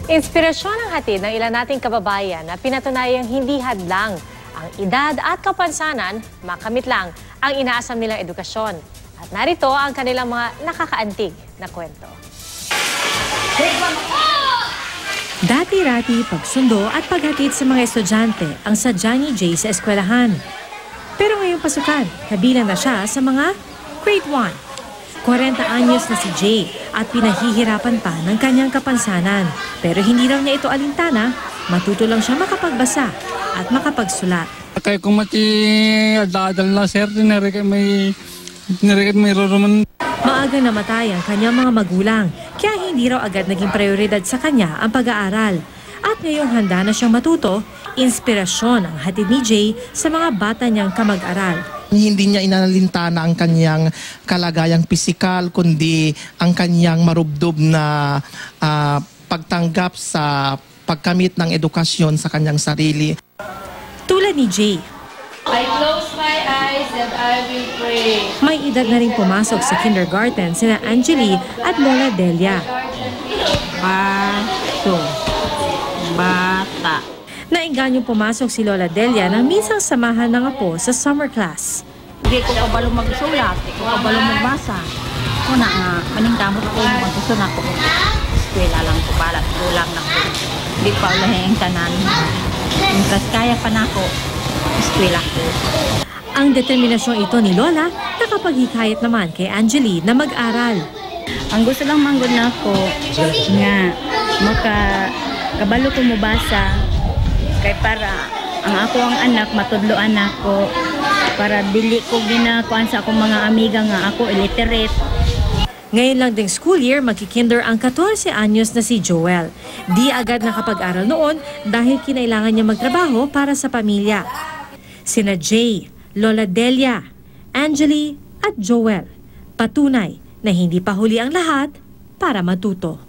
Inspirasyon ang hatid ng ilan nating kababayan na pinatunayang hindi hadlang ang edad at kapansanan, makamit lang ang inaasam nilang edukasyon. At narito ang kanilang mga nakakaantig na kwento. Dati-rati pagsundo at paghatid sa mga estudyante ang sadya ni Jay sa eskwelahan. Pero ngayong pasukan, kabilang na siya sa mga grade 1. 40 anyos na si Jay at pinahihirapan pa ng kanyang kapansanan. Pero hindi raw niya ito alintana, matuto lang siya makapagbasa at makapagsulat. Kaya kung mati adadal na sir, tinarikat may roroman. Maaga namatay ang kanyang mga magulang, kaya hindi raw agad naging prioridad sa kanya ang pag-aaral. At ngayong handa na siyang matuto, inspirasyon ang hatid ni Jay sa mga bata niyang kamag-aral. Hindi niya inalintana ang kanyang kalagayang pisikal, kundi ang kanyang marubdob na pagtanggap sa pagkamit ng edukasyon sa kanyang sarili. Tulad ni Jay, I close my eyes and I will pray. may edad na rin pumasok sa kindergarten sina Angeli at Lola Delia. Bata. Naingganyong pumasok si Lola Delia nang minsang samahan ng apo sa summer class. Hindi ko kabalo magsulat, hindi ko kabalo magbasa. Kuna nga, maningkamot ko magsusunak ko. Eskwela lang ko, balat ko lang na ko. Hindi pa ulahin ang tanan. Tapos kaya pa na ako, eskwela ko. Ang determinasyong ito ni Lola nakapaghikayat naman kay Angeli na mag-aral. Ang gusto lang manggod na ako nga makakabalo ko mubasa kay para ang ako ang anak matudloan ako para dili ko ginakuan sa akong mga amiga nga ako illiterate. Ngayon lang ding school year, magkikinder ang 14 anyos na si Joel. Di agad nakapag-aral noon dahil kinailangan niya magtrabaho para sa pamilya. Sina Jay, Lola Delia, Angeli at Joel, patunay na hindi pa huli ang lahat para matuto.